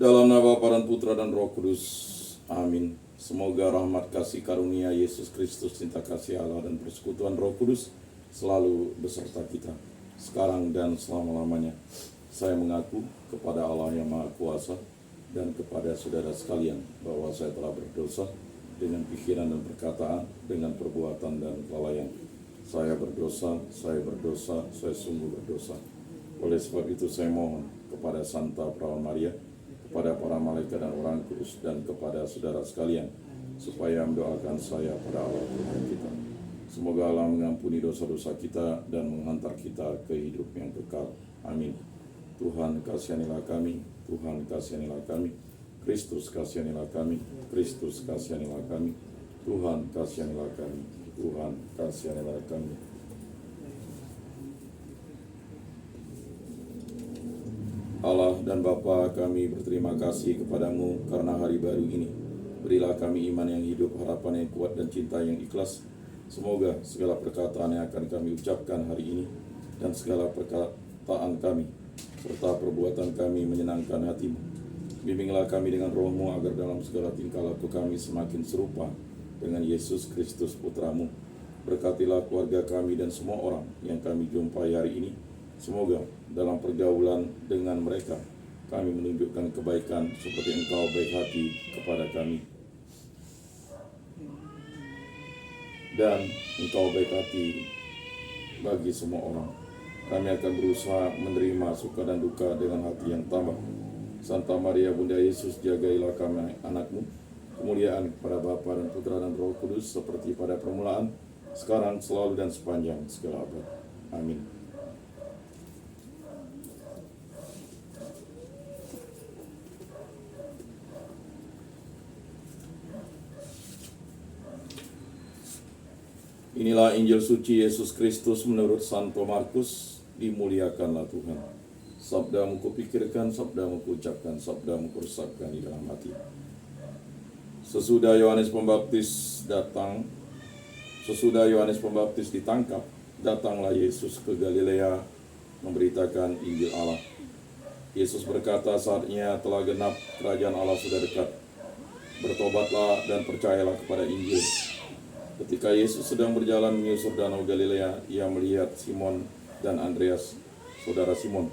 Dalam nama Bapa dan Putra dan Roh Kudus. Amin. Semoga rahmat kasih karunia Yesus Kristus, cinta kasih Allah dan persekutuan Roh Kudus selalu beserta kita sekarang dan selama-lamanya. Saya mengaku kepada Allah yang Maha Kuasa dan kepada saudara sekalian bahwa saya telah berdosa dengan pikiran dan perkataan, dengan perbuatan dan kelalaian. Saya berdosa, saya sungguh berdosa. Oleh sebab itu saya mohon kepada Santa Perawan Maria, kepada para malaikat dan orang kudus, dan kepada saudara sekalian, supaya mendoakan saya pada Allah Tuhan kita. Semoga Allah mengampuni dosa-dosa kita dan menghantar kita ke hidup yang kekal. Amin. Tuhan kasihanilah kami, Tuhan kasihanilah kami, Kristus kasihanilah kami, Kristus kasihanilah kami, Tuhan kasihanilah kami, Tuhan kasihanilah kami. Allah dan Bapa, kami berterima kasih kepadamu karena hari baru ini. Berilah kami iman yang hidup, harapan yang kuat, dan cinta yang ikhlas. Semoga segala perkataan yang akan kami ucapkan hari ini dan segala perkataan kami serta perbuatan kami menyenangkan hatimu. Bimbinglah kami dengan rohmu agar dalam segala tingkah laku kami semakin serupa dengan Yesus Kristus Putramu. Berkatilah keluarga kami dan semua orang yang kami jumpai hari ini. Semoga dalam pergaulan dengan mereka kami menunjukkan kebaikan seperti Engkau baik hati kepada kami. Dan Engkau baik hati bagi semua orang. Kami akan berusaha menerima suka dan duka dengan hati yang tabah. Santa Maria Bunda Yesus, jagailah kami anakmu. Kemuliaan kepada Bapa dan Putra dan Roh Kudus seperti pada permulaan, sekarang, selalu, dan sepanjang segala abad. Amin. Inilah Injil suci Yesus Kristus menurut Santo Markus. Dimuliakanlah Tuhan. Sabdamu kupikirkan, sabdamu kuucapkan, sabdamu kuresapkan di dalam hati. Sesudah Yohanes Pembaptis ditangkap, datanglah Yesus ke Galilea memberitakan Injil Allah. Yesus berkata, saatnya telah genap, kerajaan Allah sudah dekat. Bertobatlah dan percayalah kepada Injil. Ketika Yesus sedang berjalan menyusur danau Galilea, ia melihat Simon dan Andreas, saudara Simon.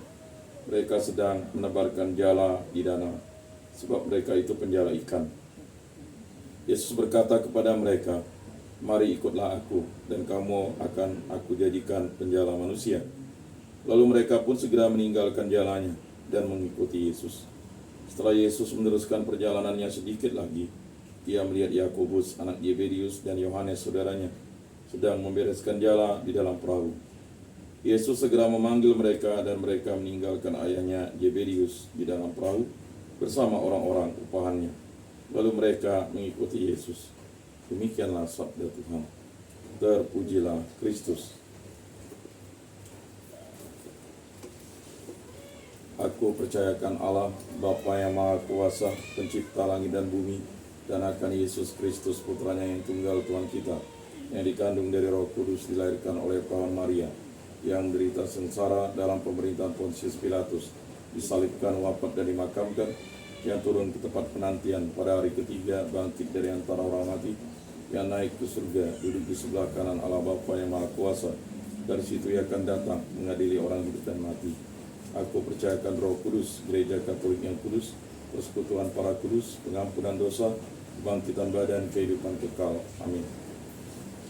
Mereka sedang menebarkan jala di danau, sebab mereka itu penjala ikan. Yesus berkata kepada mereka, mari ikutlah aku, dan kamu akan aku jadikan penjala manusia. Lalu mereka pun segera meninggalkan jalannya dan mengikuti Yesus. Setelah Yesus meneruskan perjalanannya sedikit lagi, ia melihat Yakobus, anak Yebedius, dan Yohanes, saudaranya, sedang membereskan jala di dalam perahu. Yesus segera memanggil mereka, dan mereka meninggalkan ayahnya Yebedius di dalam perahu bersama orang-orang upahannya. Lalu mereka mengikuti Yesus. Demikianlah sabda Tuhan. Terpujilah Kristus. Aku percayakan Allah, Bapa yang Maha Kuasa, pencipta langit dan bumi, dan akan Yesus Kristus, putranya yang tunggal Tuhan kita, yang dikandung dari Roh Kudus, dilahirkan oleh Perawan Maria, yang menderita sengsara dalam pemerintahan Pontius Pilatus, disalibkan, wafat, dan dimakamkan, yang turun ke tempat penantian, pada hari ketiga bangkit dari antara orang mati, yang naik ke surga, duduk di sebelah kanan Allah Bapa yang Maha Kuasa. Dari situ ia akan datang mengadili orang hidup dan mati. Aku percayakan Roh Kudus, gereja Katolik yang kudus, persekutuan para kudus, pengampunan dosa, kebangkitan badan, kehidupan kekal. Amin.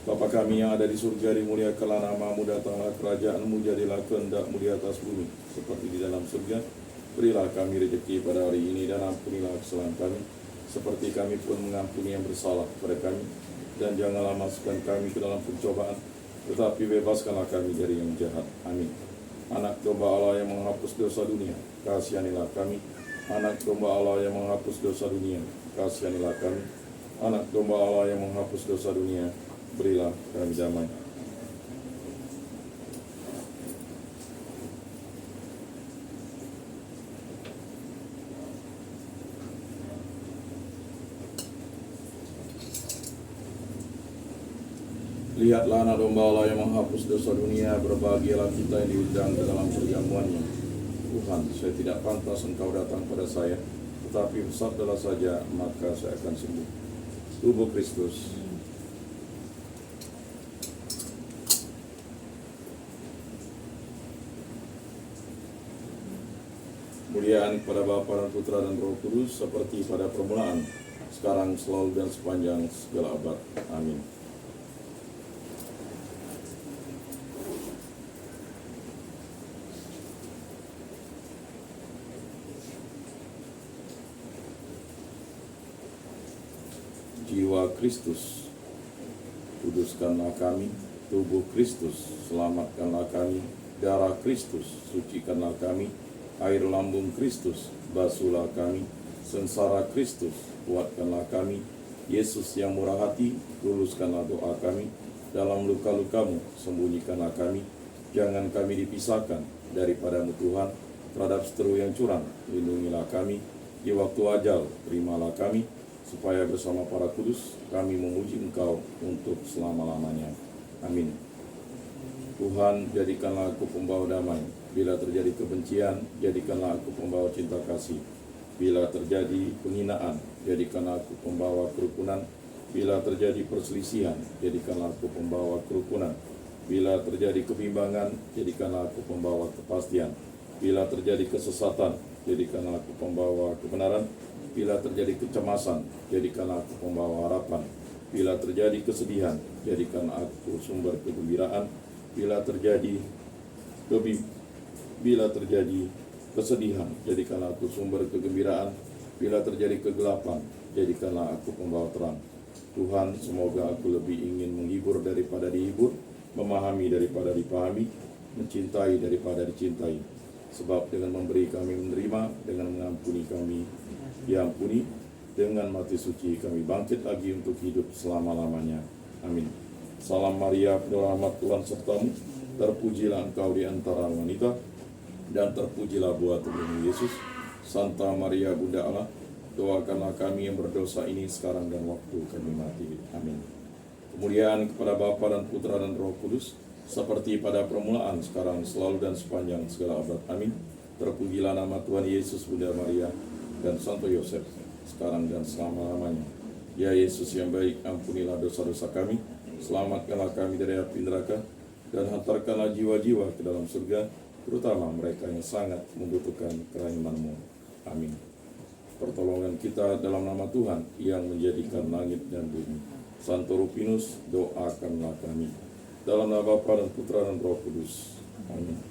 Bapa kami yang ada di surga, dimuliakanlah namamu, datanglah kerajaanmu, jadilah kehendakmu di atas bumi seperti di dalam surga. Berilah kami rezeki pada hari ini, dan ampunilah kesalahan kami seperti kami pun mengampuni yang bersalah kepada kami. Dan janganlah masukkan kami ke dalam pencobaan, tetapi bebaskanlah kami dari yang jahat. Amin. Anak domba Allah yang menghapus dosa dunia, kasihanilah kami. Anak domba Allah yang menghapus dosa dunia, kasihanilah kami. Anak domba Allah yang menghapus dosa dunia, berilah kami damai. Lihatlah anak domba Allah yang menghapus dosa dunia, berbahagialah kita yang diundang ke dalam perjamuannya. Tuhan, saya tidak pantas Engkau datang pada saya, tetapi bersabdalah saja, maka saya akan sembuh. Tubuh Kristus. Kemuliaan kepada Bapa dan Putra dan Roh Kudus, seperti pada permulaan, sekarang, selalu, dan sepanjang segala abad. Amin. Jiwa Kristus, kuduskanlah kami. Tubuh Kristus, selamatkanlah kami. Darah Kristus, sucikanlah kami. Air lambung Kristus, basuhlah kami. Sengsara Kristus, kuatkanlah kami. Yesus yang murah hati, luluskanlah doa kami. Dalam luka-lukamu, sembunyikanlah kami. Jangan kami dipisahkan daripadamu Tuhan. Terhadap seteru yang curang, lindungilah kami. Di waktu ajal, terimalah kami, supaya bersama para kudus kami memuji Engkau untuk selama-lamanya. Amin. Tuhan, jadikanlah aku pembawa damai. Bila terjadi kebencian, jadikanlah aku pembawa cinta kasih. Bila terjadi penghinaan, jadikanlah aku pembawa kerukunan. Bila terjadi perselisihan, jadikanlah aku pembawa kerukunan. Bila terjadi kebimbangan, jadikanlah aku pembawa kepastian. Bila terjadi kesesatan, jadikanlah aku pembawa kebenaran. Bila terjadi kecemasan, jadikanlah aku pembawa harapan. Bila terjadi kesedihan, jadikanlah aku sumber kegembiraan. Bila terjadi kesedihan, jadikanlah aku sumber kegembiraan. Bila terjadi kegelapan, jadikanlah aku pembawa terang. Tuhan, semoga aku lebih ingin menghibur daripada dihibur, memahami daripada dipahami, mencintai daripada dicintai. Sebab dengan memberi kami menerima, dengan mengampuni kami diampuni, dengan mati suci kami bangkit lagi untuk hidup selama-lamanya. Amin. Salam Maria, penuh rahmat, Tuhan sertamu. Terpujilah engkau di antara wanita, dan terpujilah buah tubuhmu Yesus. Santa Maria, Bunda Allah, doakanlah kami yang berdosa ini sekarang dan waktu kami mati. Amin. Kemuliaan kepada Bapa dan Putra dan Roh Kudus, seperti pada permulaan, sekarang, selalu, dan sepanjang segala abad. Amin. Terpujilah nama Tuhan Yesus, Bunda Maria, dan Santo Yosef, sekarang dan selama-lamanya. Ya Yesus yang baik, ampunilah dosa-dosa kami, selamatkanlah kami dari api neraka, dan hantarkanlah jiwa-jiwa ke dalam surga, terutama mereka yang sangat membutuhkan kerahiman-Mu. Amin. Pertolongan kita dalam nama Tuhan yang menjadikan langit dan bumi. Santo Rupinus, doakanlah kami. Dalam nama Bapa dan Putra dan Roh Kudus. Amin.